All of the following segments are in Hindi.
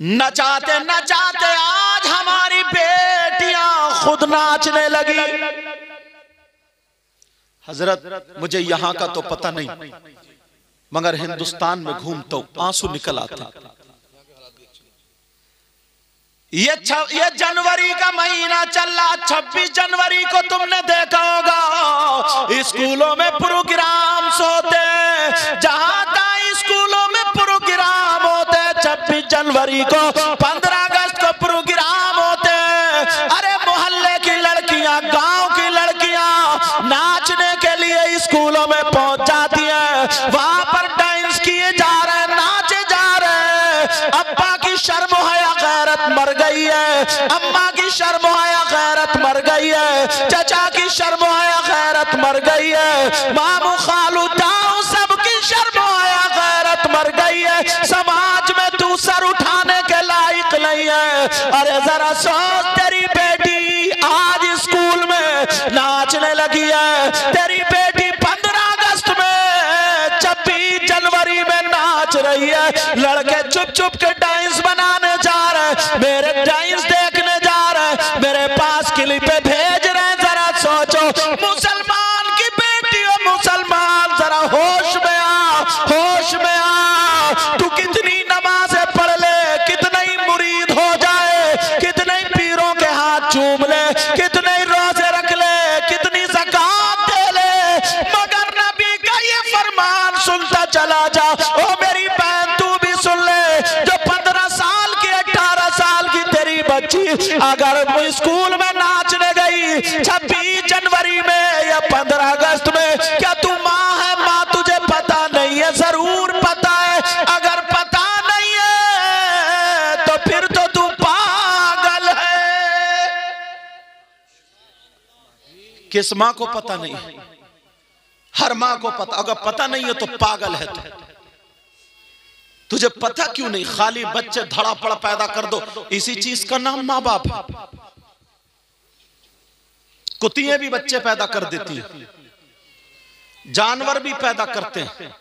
नचाते नचाते आज हमारी बेटियां खुद नाचने लगी। हजरत मुझे यहां का तो पता नहीं, मगर हिंदुस्तान में घूमता हूं आंसू निकल आते। ये जनवरी का महीना चल रहा, 26 जनवरी को तुमने देखा होगा स्कूलों में प्रोग्राम्स होते, जहां तक स्कूलों में प्रोग्राम होते, 26 जनवरी को 15 अगस्त को प्रोग्राम होते। अरे मोहल्ले की लड़कियां, गांव की लड़कियां नाचने के लिए स्कूलों में पहुंच जाती हैं, वहां पर डांस किए जा रहे, नाचे जा रहे। अब्बा की शर्म हया गैरत मर गई है, अम्मा की शर्म हया गैरत मर गई है, चचा की शर्म हया गैरत मर गई है, मामू खालू ताऊ सबकी शर्म हया गैरत मर गई है। समाज में तू सर उठाने के लायक नहीं है। अरे जरा सोच, तेरी बेटी आज स्कूल में नाचने लगी है, तेरी बेटी 15 अगस्त में, 26 जनवरी में नाच रही है। लड़के चुप चुप के डांस बनाने जा रहे, मेरे डांस देखने जा रहे, मेरे पास क्लिप भेज रहे हैं। जरा सोचो, मुसलमान की बेटी हो, मुसलमान जरा होश में आ, होश में आ। तू कितनी नमाजें पढ़ ले, कितने ही मुरीद हो जाए, कितने ही पीरों के हाथ चूम ले, कितने ही रोजे रख ले, कितनी ज़कात दे ले, मगर नबी का ये फरमान सुनता चला जा। ओ मेरी बहन, तू भी सुन ले, जो 15 साल की, 18 साल की तेरी बच्ची अगर वो स्कूल में नाचने गई 26 जनवरी में या 15 अगस्त में, क्या तू माँ है? माँ, तुझे पता नहीं है? जरूर पता है। अगर पता नहीं है तो फिर तो तू पागल है। किस माँ को पता नहीं? हर माँ को पता। अगर पता नहीं है तो पागल है तू। तुझे पता क्यों नहीं? खाली बच्चे धड़ा पड़ा पैदा कर दो, इसी चीज का नाम माँ बाप है। कुत्तियां भी बच्चे पैदा कर देती हैं, जानवर भी पैदा करते हैं।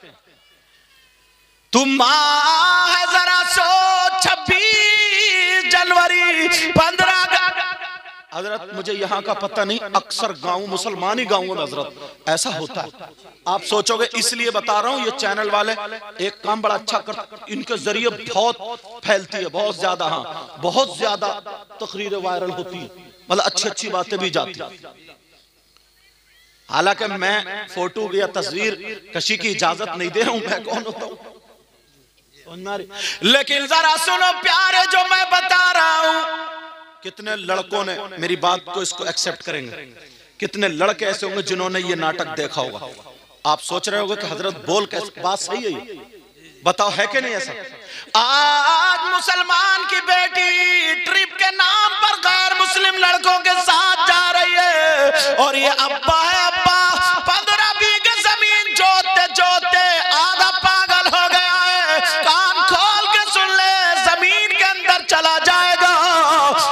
तुम माँ है, जरा सोच, 26 जनवरी 15 हजरत मुझे यहाँ का पता नहीं, अक्सर गांव, मुसलमानी गांवों में हजरत ऐसा होता है। आप सोचोगे, इसलिए बता रहा हूँ, ये चैनल वाले एक काम बड़ा अच्छा कर, इनके जरिए बहुत फैलती है, बहुत ज्यादा, हाँ बहुत ज्यादा तकरीरें वायरल होती है, मतलब अच्छी अच्छी बातें भी जाती हैं। हालांकि मैं फोटो या तस्वीर कशी की इजाजत नहीं दे रहा हूं, मैं कौन होता हूं, लेकिन जरा सुनो प्यारे, जो मैं बता रहा हूं, कितने लड़कों ने मेरी बात को, इसको एक्सेप्ट करेंगे, कितने लड़के ऐसे होंगे जिन्होंने ये नाटक देखा होगा। आप सोच रहे होंगे कि हजरत बोल कैसे, बात सही है ये, बताओ है कि नहीं ऐसा? आज मुसलमान की बेटी ट्रिप के नाम पर गैर मुस्लिम लड़कों के साथ जा रही है, और ये अब्बा है, अब्बा 15 बीघे जमीन जोतते जोतते आधा पागल हो गया है। कान खोल के सुन ले, जमीन के अंदर चला जाएगा,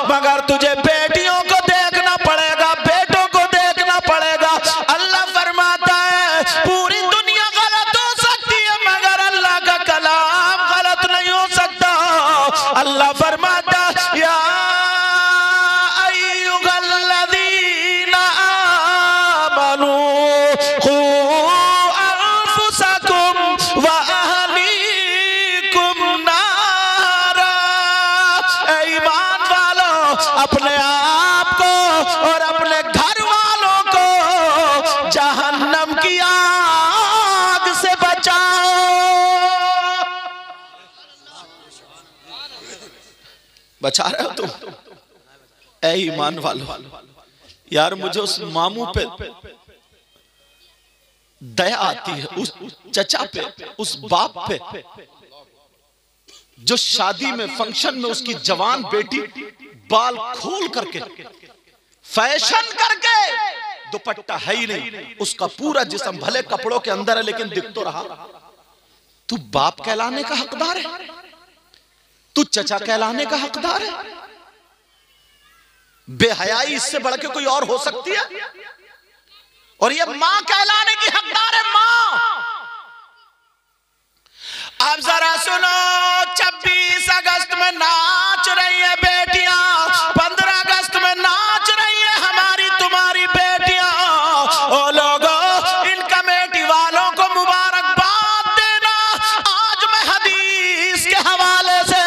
मगर तुझे बेटियों को देखना पड़ेगा, बेटों को देखना पड़ेगा। अल्लाह फरमाता है, पूरी दुनिया गलत हो सकती है मगर अल्लाह का कलाम गलत नहीं हो सकता। अल्लाह फरमाता, या अय्युहल्लज़ीना आमनू खू अनफुसकुम व अहलीकुम नारा। ईमान वालों, अपने आप को और अपने घर वालों को जहन्नम की आग से बचाओ। बचा रहे हो तुम? ऐ ईमान वालों, यार मुझे उस मामू पे दया आती है, उस चचा पे, उस बाप पे, जो शादी में, फंक्शन में उसकी जवान बेटी बाल खोल करके, फैशन करके, दुपट्टा है ही नहीं, उसका पूरा जिस्म भले कपड़ों के अंदर है लेकिन दिख तो रहा। तू बाप कहलाने का हकदार है? तू चचा कहलाने का हकदार है? बेहयाई इससे बढ़ के कोई और हो सकती है? और ये मां कहलाने की हकदार है, मां। अब जरा सुनो, 26 अगस्त में में नाच रही है बेटियां, 15 अगस्त में नाच रही है हमारी तुम्हारी बेटियां। ओ लोगों, इन कमेटी वालों को मुबारकबाद देना। आज मैं हदीस के हवाले से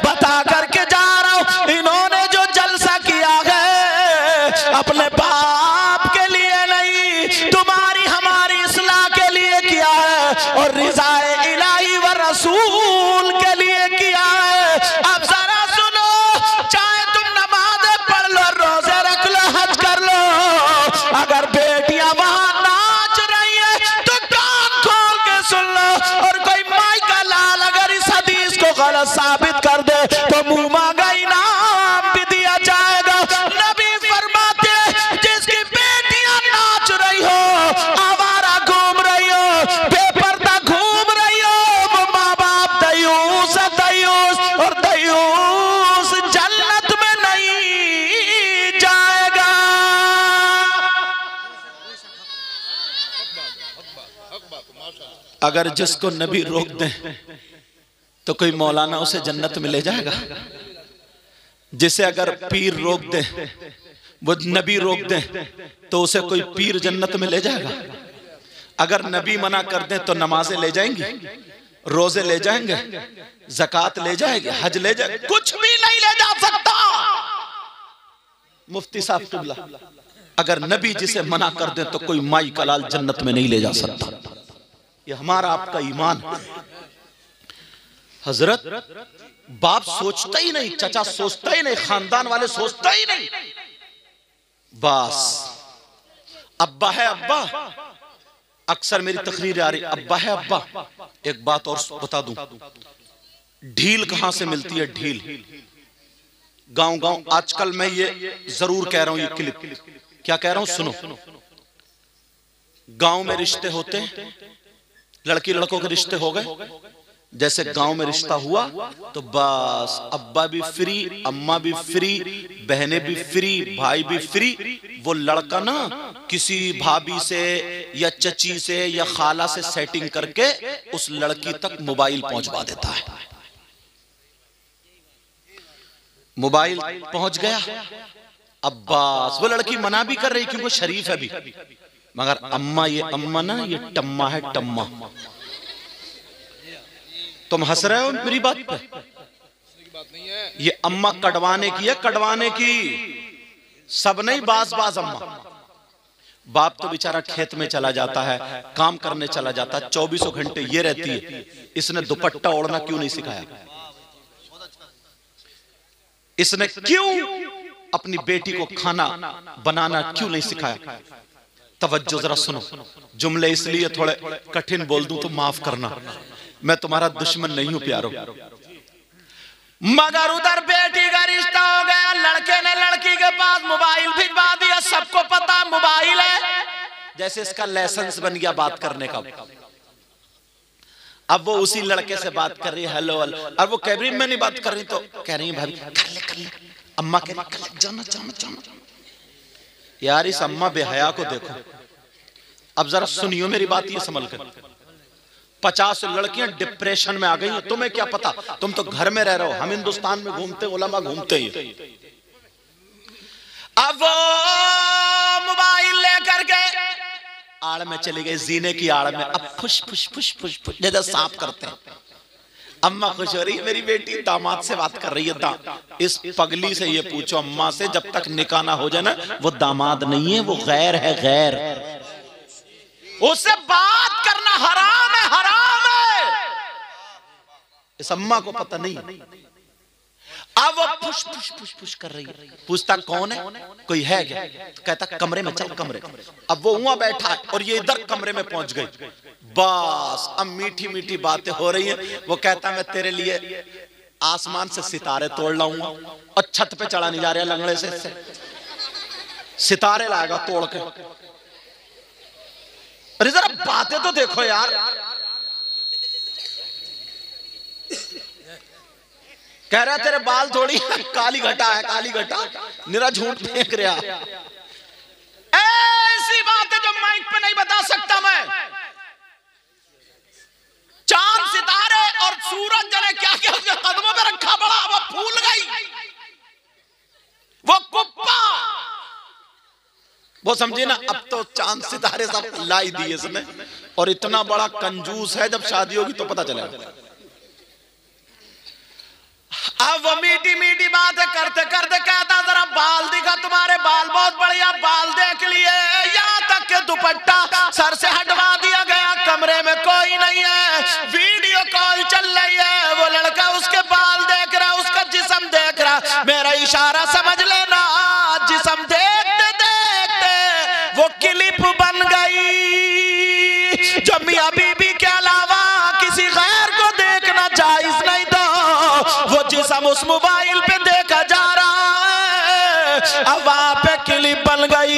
बता करके जा रहा हूं, इन्होंने जो जलसा किया है अपने बाप के लिए नहीं, तुम्हारी हमारी इस्लाह के लिए किया है और रिज़ाए इलाही व रसूल के लिए किया है। अब जरा सुनो, चाहे तुम नमाज़ें पढ़ लो, रोजे रख लो, हज कर लो, अगर बेटियां वहां नाच रही है तो कान खोल के सुन लो। और कोई माई का लाल अगर इस हदीस को गलत साबित कर दे तो मुंह मांगा इनाम भी दिया जाएगा। नबी फरमाते जिसकी बेटियां नाच रही हो, आवारा घूम रही हो, बेपर्दा घूम रही हो, वो माँ बाप दयूस है, दयूस, और दयूस जन्नत में नहीं जाएगा। अगर जिसको नबी रोक दे तो कोई मौलाना उसे जन्नत में ले जाएगा। जिसे अगर पीर रोक दे, वो नबी रोक दे तो उसे कोई पीर जन्नत में ले जाएगा। अगर नबी मना कर दे तो नमाजें ले जाएंगी, रोजे ले जाएंगे, ज़कात ले जाएंगे, हज ले जाएंगे, कुछ भी नहीं ले जा सकता। मुफ्ती साहब किबला, अगर नबी जिसे मना कर दे तो कोई माई का लाल जन्नत में नहीं ले जा सकता। ये हमारा आपका ईमान। हजरत बाप सोचता ही नहीं, चचा सोचता ही नहीं, खानदान वाले सोचता ही नहीं, बस अब्बा है अब्बा। अक्सर मेरी तकरीर आ रही, अब्बा है अब्बा। एक बात और बता दूं, ढील कहां से मिलती है? ढील गांव गांव। आजकल मैं ये जरूर कह रहा हूं, ये क्लिप क्या कह रहा हूं सुनो। गांव में रिश्ते होते हैं, लड़की लड़कों के रिश्ते हो गए, जैसे गांव में रिश्ता हुआ तो बस अब्बा भी फ्री, अम्मा भी फ्री, बहनें भी फ्री, भाई भी फ्री। वो लड़का ना किसी भाभी से या चची से या खाला से सेटिंग करके उस लड़की तक मोबाइल पहुंचवा देता है। मोबाइल पहुंच गया, अब्बास वो लड़की मना भी कर रही क्योंकि शरीफ है भी, मगर अम्मा, ये अम्मा ना ये टम्मा है, टम्मा। तुम हंस रहे हो मेरी बात पे? ये अम्मा कटवाने की है, कटवाने की, सब नहीं, बाज बाज अम्मा। बाप तो बेचारा खेत में चला जाता है, काम करने चला जाता है, 24 घंटे ये रहती है। इसने दुपट्टा ओढ़ना क्यों नहीं सिखाया? इसने क्यों अपनी बेटी को खाना बनाना क्यों नहीं सिखाया? तवज्जो जरा सुनो, जुमले इसलिए थोड़े कठिन बोल दूं तो माफ करना, मैं तुम्हारा दुश्मन नहीं हूं प्यारो। मगर उधर बेटी का रिश्ता हो गया, लड़के ने लड़की के पास मोबाइल भिजवा दिया, सबको पता मोबाइल है, जैसे इसका लाइसेंस बन गया बात करने का। अब वो उसी लड़के से बात कर रही है, हेलो हेलो, और वो कैबरी में नहीं बात कर रही तो कह रही है भाभी कर ले। अम्मा कह रही जाना जाना जाना। यार इस अम्मा बेहया को देखो। अब जरा सुनियो मेरी बात, ये संभल कर। 50 लड़कियां डिप्रेशन में आ गई हैं, तुम्हें क्या पता? तुम तो घर में रह रहे हो, हम हिंदुस्तान में घूमते, उलमा घूमते ही। अब वो मोबाइल लेकर के आड़ में चली गई, जीने की आड़ में। अब फुश फुश फुश फुश फुश जैसे सांप करते हैं। अम्मा खुश हो रही है, मेरी बेटी दामाद से बात कर रही है। इस पगली से ये पूछो अम्मा से, जब तक निकाह ना हो जाए ना, वो दामाद नहीं है, वो गैर है, गैर। उससे बात करना हराम है, हराम है। इस अम्मा को पता नहीं। अब वो पुश पुश पुश पुश कर रही है। पूछता कौन है, कोई है क्या? तो कहता कमरे में चल, कमरे। अब वो वहां बैठा है और ये इधर कमरे में पहुंच गई। बस अब मीठी मीठी बातें हो रही है। वो कहता मैं तेरे लिए आसमान से सितारे तोड़ लाऊंगा, और छत पे चढ़ा नहीं जा रहा लंगड़े से, सितारे लाएगा तोड़ के। अरे जरा बातें तो देखो यार। कह रहा तेरे बाल थोड़ी काली घटा है, काली घटा, निरा झूठ फेंक रहा। ऐसी बातें जो माइक पे नहीं बता सकता मैं। चांद सितारे और सूरज जने क्या क्या उसके कदमों पे रखा, बड़ा वो समझे ना, अब तो चांद सितारे सब लाई दिए इसने, और इतना बड़ा कंजूस है, जब शादी होगी तो पता चलेगा। अब वो मीठी मीठी बातें करते करते कहता जरा बाल दिखा, तुम्हारे बाल बहुत बढ़िया, बाल देख लिए। यहाँ तक के दुपट्टा सर से हटवा दिया गया, कमरे में कोई नहीं है, वीडियो कॉल चल रही है, वो लड़का उसके बाल देख रहा, उसका जिस्म देख रहा। मेरा इशारा समझ लेना, जिस्म देखते देखते वो क्लिप बन गई, जो मियां बीबी के अलावा किसी गैर को देखना जायज नहीं था। वो जिस्म उस मोबाइल पे देखा जा रहा है, अब वहां पे क्लिप बन गई।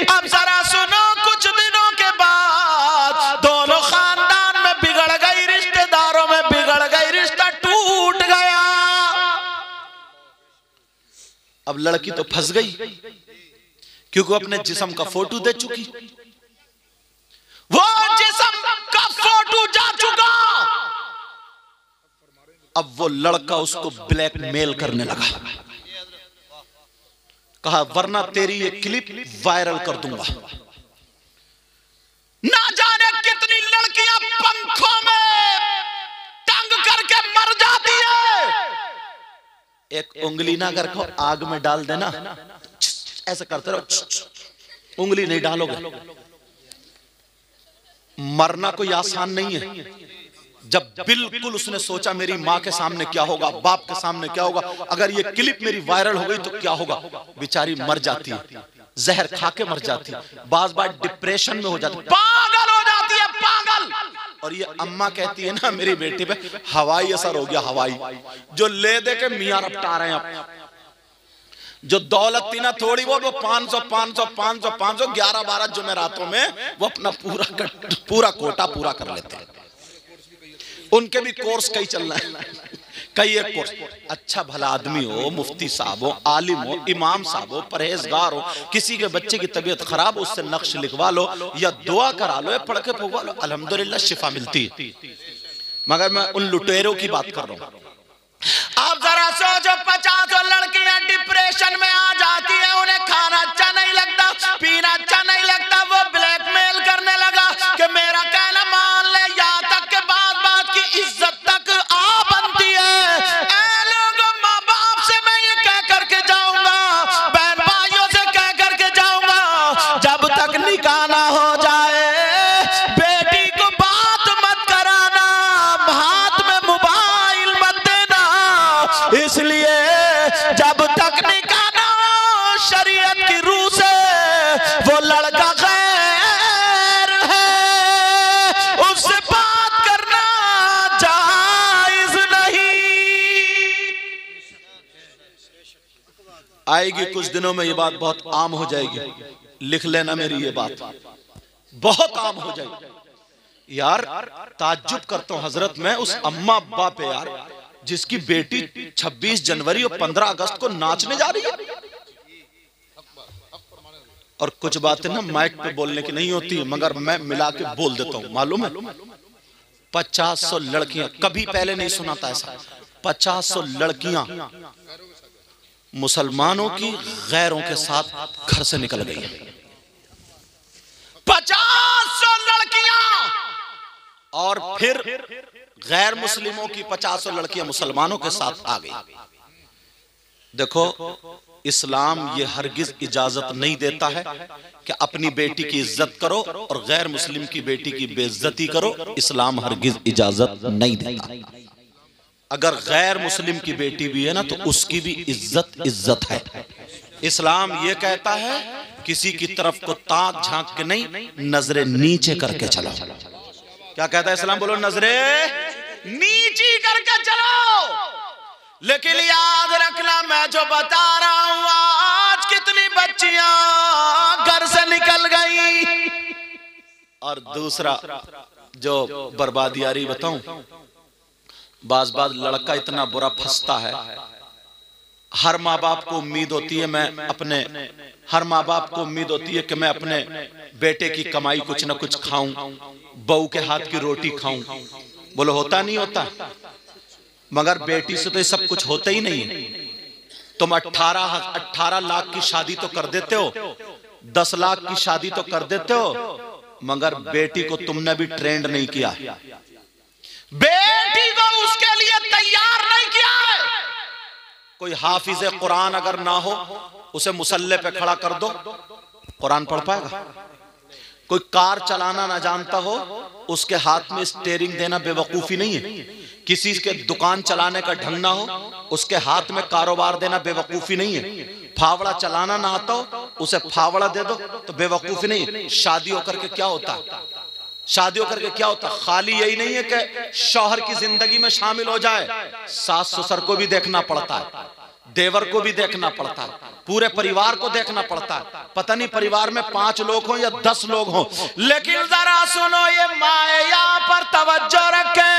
अब जरा सुनो, कुछ दिनों के बाद दोनों खानदान में बिगड़ गई, रिश्तेदारों में बिगड़ गई, रिश्ता टूट गया। अब लड़की तो फंस गई, क्योंकि अपने जिस्म का फोटो दे चुकी, वो जिस्म का फोटो जा चुका। अब वो लड़का उसको ब्लैकमेल करने लगा, कहा वरना तेरी ये क्लिप वायरल कर दूंगा। ना जाने कितनी लड़कियां पंखों में टंग करके मर जाती है। एक उंगली ना अगर को आग में डाल देना, ऐसा करते रहो, उंगली नहीं डालोगे। मरना कोई आसान नहीं है। जब बिल्कुल उसने सोचा मेरी माँ के सामने क्या होगा, बाप के सामने क्या होगा, अगर ये क्लिप मेरी वायरल हो गई तो क्या होगा, बेचारी मर जाती है, जहर खा के मर जाती है, बार बार डिप्रेशन में हो जाती है, पागल हो जाती है, पागल। और ये अम्मा कहती है ना मेरी बेटी पे हवाई असर हो गया, हवाई जो ले दे के मियाँ रपटा रहे हैं। जो दौलत थी ना थोड़ी वो 500 500 500 500 11-12 जुमेरातों में वो अपना पूरा कोटा पूरा कर लेते हैं। उनके भी कोर्स कई चलना है, कई एक कोर्स। अच्छा भला आदमी हो, मुफ्ती साहब हो, आलिम हो, इमाम साहब हो, परहेजगार हो, किसी के बच्चे की तबीयत खराब हो, उससे नक्श लिखवा लो या दुआ करा लो या पढ़ के फुकवा लो, अल्हम्दुलिल्लाह शिफा मिलती है। मगर मैं उन लुटेरों की बात कर रहा हूं। आप जरा सोचो, 50 लड़कियां डिप्रेशन में आ जाती है, उन्हें खाना अच्छा नहीं लगता, पीना अच्छा नहीं लगता, वो ब्लैकमेल करने लगा कि मेरा कहना मान ले, यहाँ तक के बात बात की इज्जत तक आ बनती है। ऐ लोगों, माँ बाप से मैं ये कह करके जाऊंगा, बहन भाइयों से कह करके जाऊंगा, जब तक निकाह ना हो जाए बेटी को बात मत कराना, हाथ में मोबाइल मत देना, इसलिए जब तक निकाह ना हो शरीयत की रूह से वो लड़का गैर है, उससे बात करना जायज नहीं। आएगी कुछ दिनों में ये बात बहुत आम हो जाएगी, लिख लेना मेरी ये बात बहुत आम हो जाएगी। यार ताज्जुब करता हूं हजरत मैं उस अम्मा अब्बा पे यार, जिसकी बेटी 26 जनवरी और 15 अगस्त को नाचने जा रही है। और कुछ बातें ना माइक पे बोलने की नहीं होती, मगर मैं मिला के बोल देता हूं। मालूम है 50 लड़कियां, कभी पहले नहीं सुना था ऐसा, 50 लड़कियां मुसलमानों की गैरों के साथ घर से निकल गई है। 50 लड़कियां, और फिर गैर मुस्लिमों की 50 लड़कियां मुसलमानों के साथ आ गई। देखो इस्लाम ये हरगिज इजाजत नहीं देता है कि अपनी बेटी की इज्जत करो और गैर मुस्लिम की बेटी की बेइज्जती करो, इस्लाम हरगिज इजाजत नहीं देता। अगर गैर मुस्लिम की बेटी भी है ना तो उसकी भी इज्जत है। इस्लाम ये कहता है किसी की तरफ को ताक झांक के नहीं, नजरें नीचे करके चलो। क्या कहता है इस्लाम? बोलो नजरें नीची करके चलो। लेकिन याद रखना मैं जो बता रहा हूं, आज कितनी बच्चियां घर से निकल गई। और दूसरा जो बर्बादी आ रही बताऊं, बाज लड़का इतना बुरा फंसता है। हर माँ बाप को उम्मीद होती है हर माँ बाप को उम्मीद होती है कि मैं अपने बेटे की कमाई कुछ ना कुछ खाऊं, बहू के हाथ की रोटी खाऊं। बोलो होता नहीं होता? मगर बेटी से तो ये सब कुछ होता ही नहीं है। तुम 18 लाख की शादी तो कर देते हो, 10 लाख की शादी तो कर देते हो, मगर बेटी को तुमने भी ट्रेंड नहीं किया, बेटी को उसके लिए तैयार नहीं किया है। कोई हाफिज कुरान अगर ना हो उसे मुसल्ले पे खड़ा कर दो, कुरान पढ़ पाएगा? कोई कार चलाना ना जानता हो उसके हाथ में स्टीयरिंग देना बेवकूफी नहीं है। किसी के दुकान चलाने का ढंग ना हो उसके हाथ में कारोबार देना बेवकूफी नहीं है। फावड़ा चलाना ना आता हो उसे फावड़ा दे दो तो बेवकूफी नहीं है। शादी होकर के क्या होता है? शादी होकर के क्या होता है? खाली यही नहीं है कि शौहर की जिंदगी में शामिल हो जाए, सास ससुर को भी देखना पड़ता है, देवर को भी देखना पड़ता है, पूरे परिवार को देखना पड़ता है। पता नहीं परिवार में 5 लोग हों या 10 लोग हों, लेकिन जरा सुनो ये माए यहाँ पर तवज्जो रखे।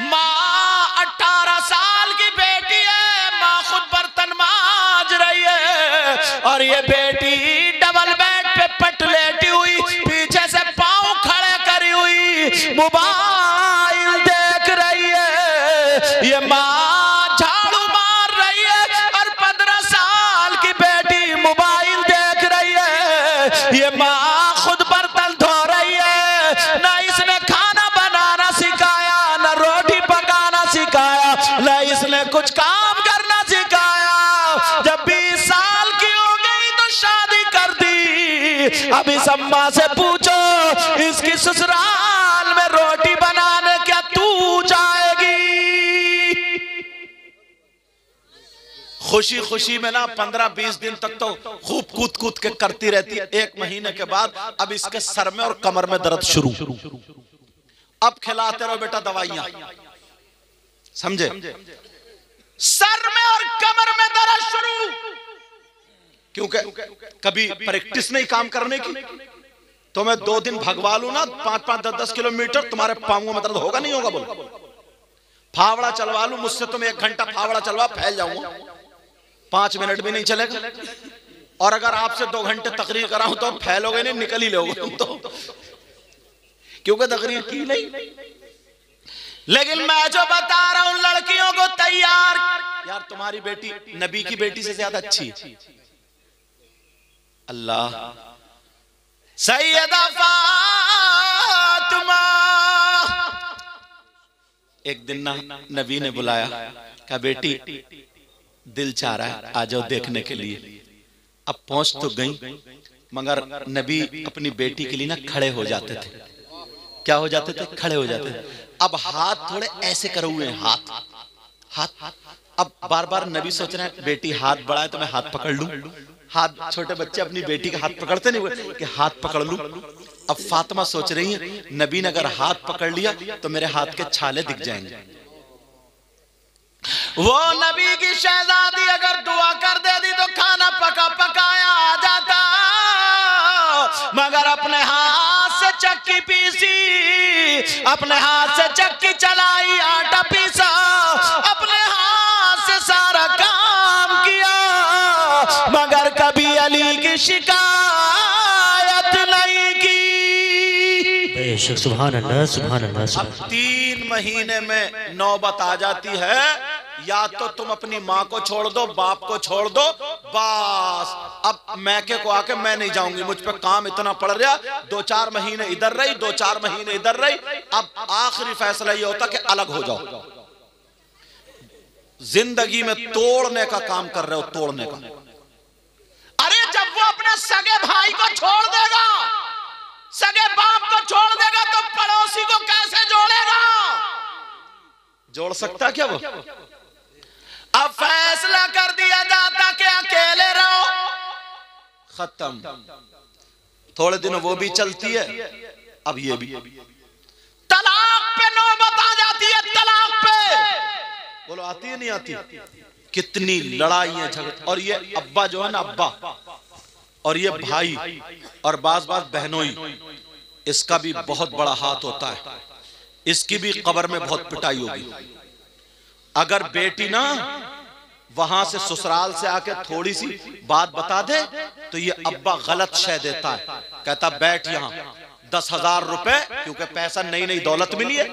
माँ 18 साल की बेटी है, माँ खुद बर्तन मांज रही है और ये बेटी डबल बेड पे पट लेटी हुई, पीछे से पांव खड़े करी हुई मोबाइल देख रही है। ये माँ झाड़ू मार रही है और 15 साल की बेटी मोबाइल देख रही है। ये माँ खुद बर्तन धो रही है, ना इसने खाना बनाना सिखाया, ना रोटी पकाना सिखाया, ना इसने कुछ काम करना सिखाया। जब 20 साल की हो गई तो शादी कर दी। अब इस अम्मा से पूछो इसकी ससुराल में रोटी बनाने क्या तू जाएगी? खुशी खुशी में ना 15-20 दिन तक तो खूब कूद कूद के करती रहती है। 1 महीने के बाद अब इसके सर में और कमर में दर्द शुरू। अब खिलाते रहो बेटा दवाइयां, समझे? सर में और कमर में दर्द शुरू, क्योंकि कभी प्रैक्टिस नहीं काम करने की। तो मैं 2 दिन भगवा लूं ना 5-5, 10-10 किलोमीटर, तुम्हारे पांवों में दर्द होगा नहीं होगा? बोलो। फावड़ा चलवा लूं मुझसे, तुम 1 घंटा फावड़ा चलवा, फैल जाऊंगा, 5 मिनट भी नहीं चलेगा। और अगर आपसे 2 घंटे तकरीर कराऊं तो फैलोगे नहीं, निकल ही लोगे तुम तो, क्योंकि तकरीर की नहीं। लेकिन मैं जो बता रहा हूं लड़कियों को तैयार, यार तुम्हारी बेटी नबी की बेटी से ज्यादा अच्छी है। अल्लाह, सैयदा फातिमा। एक दिन ना नबी ने बुलाया, कहा बेटी दिल चाह रहा है आ जाओ देखने के लिए। अब पहुंच तो गई, मगर नबी अपनी बेटी के लिए ना खड़े हो जाते थे। क्या हो जाते थे? खड़े हो जाते थे। अब हाथ थोड़े ऐसे करे हुए हैं, हाथ। अब बार बार नबी सोच रहे हैं बेटी हाथ बढ़ाए तो मैं हाथ पकड़ लूं। हाथ, छोटे बच्चे अपनी बेटी का हाथ पकड़ते नहीं कि हाथ पकड़ लूं। अब फातिमा सोच रही है नबी ने अगर हाथ पकड़ लिया तो मेरे हाथ के छाले दिख जाएंगे। वो नबी की शहजादी अगर दुआ कर देती तो खाना पकाया आ जाता, मगर अपने हाथ से चक्की पीसी, अपने हाथ से चक्की चलाई, आटा पीसा, अपने हाथ से सारा काम किया, मगर कभी अली की शिकायत नहीं की। सुभान अल्लाह, सुभान अल्लाह। अब 3 महीने में नौबत आ जाती है, या तो तुम अपनी माँ को छोड़ दो, बाप को छोड़ दो, बस अब मैके को आके मैं नहीं जाऊंगी, मुझ पे काम इतना पड़ रहा। 2-4 महीने इधर रही, 2-4 महीने इधर रही। अब आखिरी फैसला ये होता कि अलग हो जाओ। जिंदगी में तोड़ने का काम कर रहे हो, तोड़ने का। अरे जब वो अपने सगे भाई को छोड़ देगा, सगे बाप को छोड़ देगा, तो पड़ोसी को कैसे जोड़ेगा? जोड़ सकता क्या वो? अब फैसला कर दिया जाता कि अकेले रहो, खत्म। थोड़े दिन वो भी चलती है, अब ये भी। तलाक पे नौबत आ जाती है, तलाक पे। बोलो आती है नहीं आती? कितनी लड़ाइयां झगड़े। और ये अब्बा जो है ना, अब्बा, और ये भाई, और बाज बहनोई, इसका भी बहुत बड़ा हाथ होता है। इसकी भी कब्र में बहुत पिटाई होगी। अगर बेटी ना वहां से ससुराल से आके थोड़ी सी बात बता दे तो ये अब्बा गलत शय देता है, कहता बैठ यहाँ 10,000 रुपए, क्योंकि पैसा नई नई दौलत मिली है,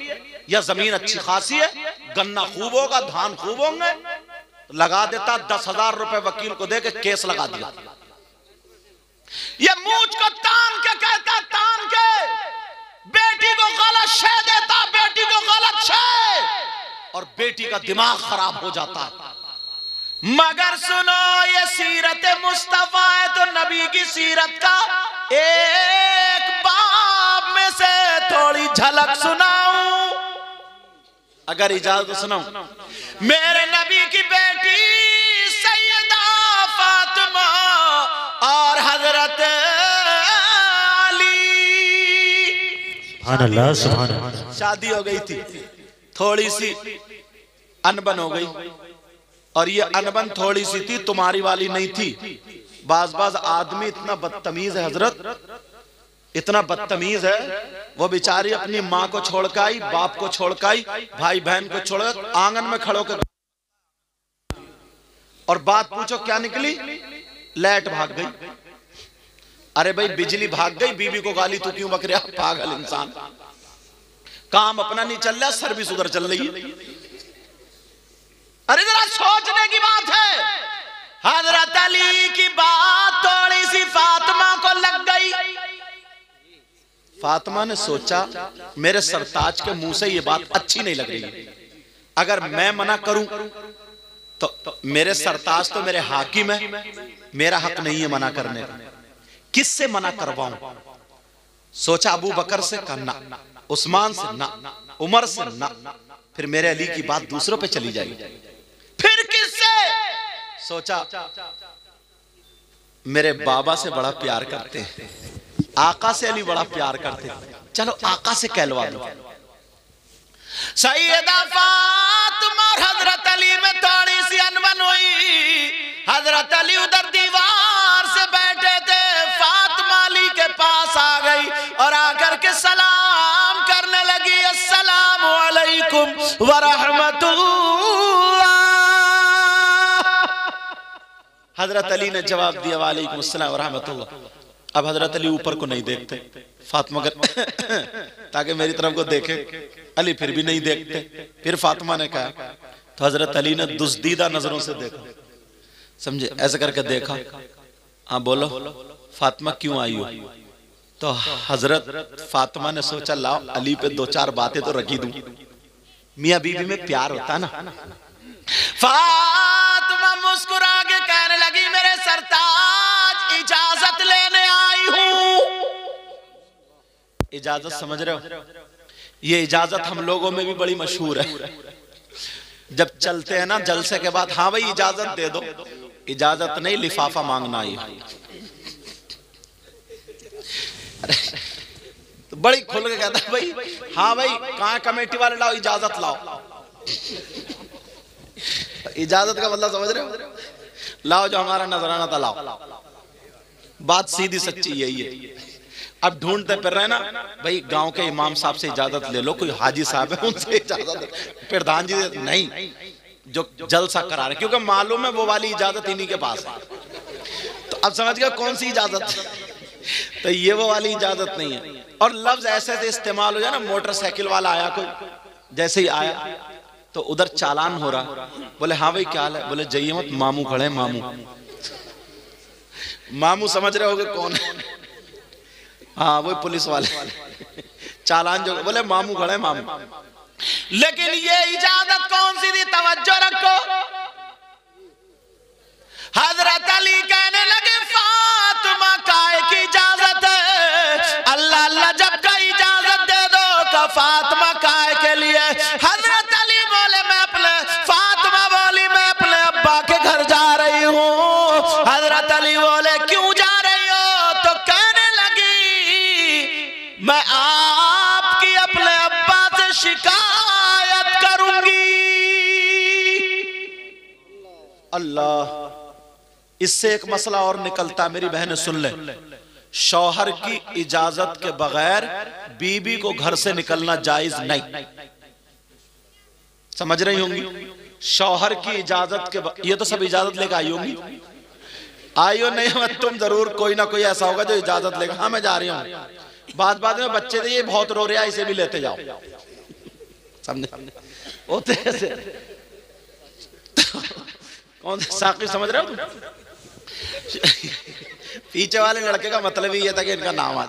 या जमीन अच्छी खासी है, गन्ना खूब होगा, धान खूब होंगे, लगा देता, 10,000 रुपए वकील को दे के केस लगा दिया। ये मूंछ को तान के कहता, तान के बेटी को गलत शय देता, बेटी को गलत शय, और बेटी का दिमाग खराब हो जाता। मगर सुनो, ये सीरत मुस्तफा है तो नबी की सीरत का एक बाब में से थोड़ी झलक सुनाऊं, अगर इजाजत सुनाऊं। मेरे नबी की बेटी सैयदा फातिमा और हजरत अली, सुभान अल्लाह, सुभान अल्लाह। शादी हो गई थी, थोड़ी सी अनबन हो गई, और ये अनबन थोड़ी सी थी, तुम्हारी वाली नहीं थी। बाज आदमी इतना बदतमीज है हजरत, इतना बदतमीज है, वो बेचारी अपनी माँ को छोड़ के आई, बाप को छोड़ के आई, भाई बहन को छोड़, आंगन में खड़ो कर, और बात पूछो क्या निकली, लाइट भाग गई। अरे भाई बिजली भाग गई, बीवी को गाली तो क्यों बक रहा, पागल इंसान, काम अपना नहीं चल रहा, सर्विस उधर चल रही है। अरे जरा सोचने की बात है। हजरत अली की बात थोड़ी सी फातिमा को लग गई। फातिमा ने सोचा मेरे सरताज के मुंह से ये बात अच्छी नहीं लग रही है, अगर मैं मना करूं तो मेरे सरताज तो मेरे हाकिम है, मेरा हक नहीं है मना करने का, किससे मना करवाऊं। सोचा अबू बकर से करना, उस्मान से ना, उमर से ना, फिर मेरे अली की बात दूसरों पे चली जाएगी। फिर किससे? सोचा मेरे बाबा से बड़ा प्यार करते हैं, आका से अली बड़ा प्यार करते हैं, चलो आका से कहलवा दो। सैयदा फातिमा और हजरत अली में थोड़ी सी अनबन हुई। हजरत अली उधर दीवार से बैठे थे, फातिमा अली के पास आ गई और आकर के सलाम करने लगी, अस्सलामु अलैकुम व रहमतुल्लाह। हजरत अली ने जवाब दिया वालेकुम अस्सलाम व रहमतुल्लाह। अब हजरत अली ऊपर को नहीं देखते, फातिमा ताकि मेरी तरफ को देखे, अली फिर भी नहीं देखते। फिर फातिमा ने कहा, तो हजरत अली ने दुस्दीदा नजरों से देखा, समझे, ऐसे करके देखा, हाँ बोलो फातिमा क्यों आई हो। तो हजरत फातिमा ने सोचा लाओ अली पे दो चार बातें तो रखी दूं, मियां बीवी में प्यार होता ना। फातिमा मुस्कुरा के कहने लगी, मेरे सरताज इजाजत लेने आई हूं। इजाजत समझ रहे हो, ये इजाजत हम लोगों में भी बड़ी मशहूर है। जब चलते हैं ना जलसे के बाद, हाँ भाई इजाजत दे दो, इजाजत नहीं लिफाफा मांगना आई। तो बड़ी खुल के कहता भाई, हाँ भाई कहाँ कमेटी वाले लाओ, इजाजत लाओ। इजाजत का मतलब समझ रहे हो, लाओ जो हमारा नजराना था लाओ। बात सीधी सच्ची यही है। अब ढूंढते फिर रहे ना भाई, गांव के इमाम साहब से इजाजत ले लो, कोई हाजी साहब है उनसे इजाजत, प्रधान जी नहीं, जो जलसा करा रहे, क्योंकि मालूम है वो वाली इजाजत इन्हीं के पास है। तो अब समझ गया कौन सी इजाजत, तो ये वो वाली इजाजत नहीं है। और लफ्ज ऐसे से इस्तेमाल हो जाए ना, मोटरसाइकिल वाला आया कोई, जैसे ही आया तो उधर चालान हो रहा, बोले हाँ भाई क्या हाल है, बोले जाइए मत, मामू खड़े, मामू। मामू समझ रहे होगे कौन है, हाँ वो पुलिस वाले, चालान जो, बोले मामू खड़े, मामू। लेकिन ये इजाजत कौन सी थी, तवज्जो रखो। हजरत अली कहने लगे, फातिमा काय की इजाजत है, अल्लाह अल्लाह जब का इजाजत दे दो का फातिमा काय के लिए। हजरत अली बोले मैं अपने, फातिमा बोली मैं अपने अब्बा के घर जा रही हूँ। हजरत अली बोले क्यों जा रही हो, तो कहने लगी मैं आपकी अपने अब्बा से शिकायत करूंगी। अल्लाह, इससे एक मसला और निकलता, मेरी बहनें सुन ले, शौहर की इजाजत के बगैर बीबी को घर से निकलना जायज नहीं। समझ रही होंगी, शौहर की इजाजत के ये तो सब इजाजत लेकर आई होंगी, आई हो नहीं, तुम जरूर कोई ना कोई ऐसा होगा जो इजाजत लेगा, हाँ मैं जा रही हूँ, बाद में बच्चे थे ये बहुत रो रहा है, इसे भी लेते जाओ, समझे होते ऐसे। कौन सा साकिब समझ रहे हो तुम? पीछे वाले लड़के का मतलब ही ये था कि इनका नाम आ